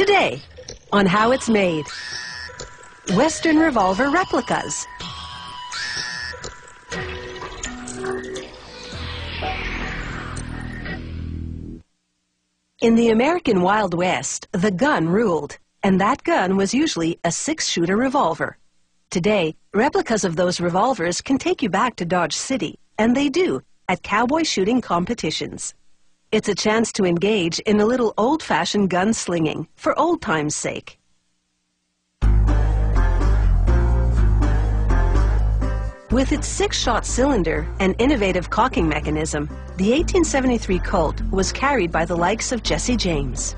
Today, on how it's made. Western revolver replicas. In the American Wild West, the gun ruled, and that gun was usually a 6-shooter revolver. Today, replicas of those revolvers can take you back to Dodge City, and they do, at cowboy shooting competitions. It's a chance to engage in a little old-fashioned gun slinging, for old time's sake. With its 6-shot cylinder and innovative cocking mechanism, the 1873 Colt was carried by the likes of Jesse James.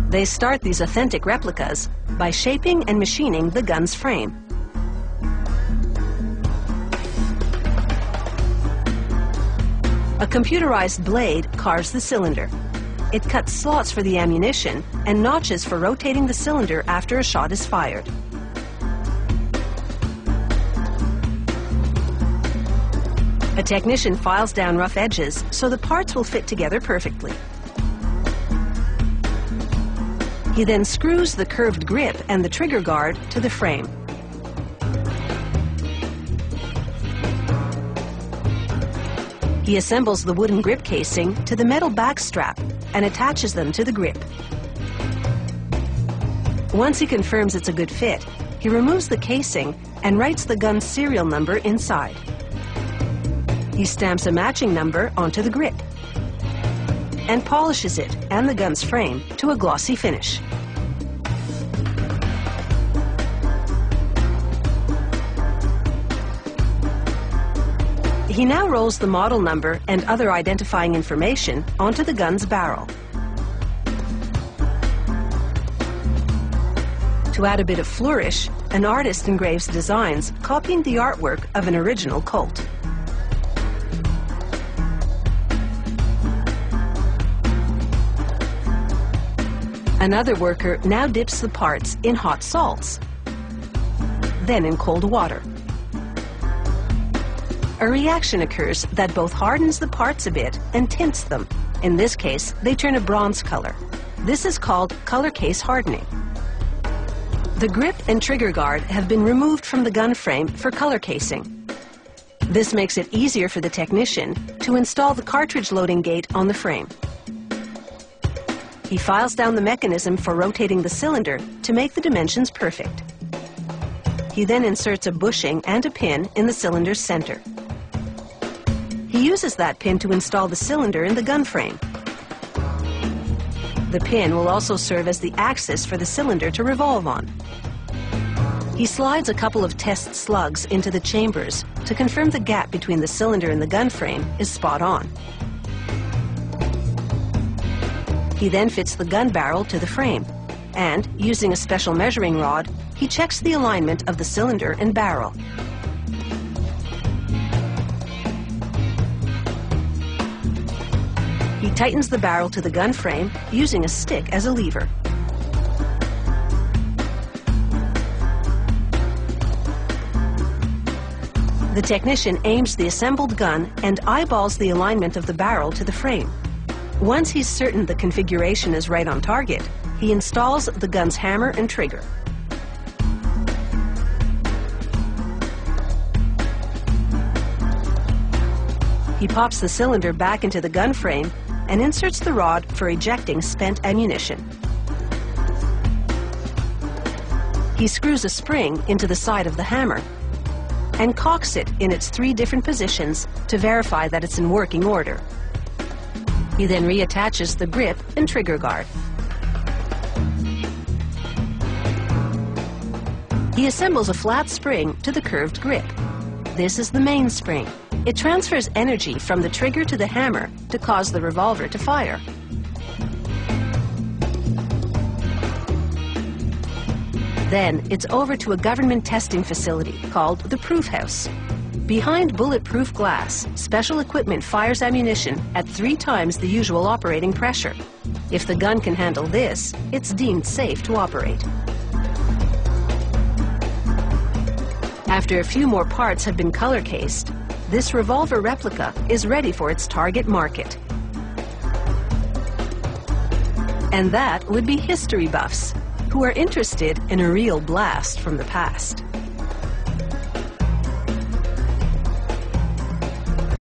They start these authentic replicas by shaping and machining the gun's frame. A computerized blade carves the cylinder. It cuts slots for the ammunition and notches for rotating the cylinder after a shot is fired. A technician files down rough edges so the parts will fit together perfectly. He then screws the curved grip and the trigger guard to the frame. He assembles the wooden grip casing to the metal back strap and attaches them to the grip. Once he confirms it's a good fit, he removes the casing and writes the gun's serial number inside. He stamps a matching number onto the grip and polishes it and the gun's frame to a glossy finish. He now rolls the model number and other identifying information onto the gun's barrel. To add a bit of flourish, an artist engraves designs copying the artwork of an original Colt. Another worker now dips the parts in hot salts, then in cold water. A reaction occurs that both hardens the parts a bit and tints them. In this case, they turn a bronze color. This is called color case hardening. The grip and trigger guard have been removed from the gun frame for color casing. This makes it easier for the technician to install the cartridge loading gate on the frame. He files down the mechanism for rotating the cylinder to make the dimensions perfect. He then inserts a bushing and a pin in the cylinder's center. He uses that pin to install the cylinder in the gun frame. The pin will also serve as the axis for the cylinder to revolve on. He slides a couple of test slugs into the chambers to confirm the gap between the cylinder and the gun frame is spot on. He then fits the gun barrel to the frame, and, using a special measuring rod, he checks the alignment of the cylinder and barrel. He tightens the barrel to the gun frame using a stick as a lever. The technician aims the assembled gun and eyeballs the alignment of the barrel to the frame. Once he's certain the configuration is right on target, he installs the gun's hammer and trigger. He pops the cylinder back into the gun frame and inserts the rod for ejecting spent ammunition. He screws a spring into the side of the hammer and cocks it in its 3 different positions to verify that it's in working order. He then reattaches the grip and trigger guard. He assembles a flat spring to the curved grip. This is the main spring. It transfers energy from the trigger to the hammer to cause the revolver to fire. Then it's over to a government testing facility called the Proof House. Behind bulletproof glass, special equipment fires ammunition at 3 times the usual operating pressure. If the gun can handle this, it's deemed safe to operate. After a few more parts have been color cased, this revolver replica is ready for its target market. And that would be history buffs, who are interested in a real blast from the past.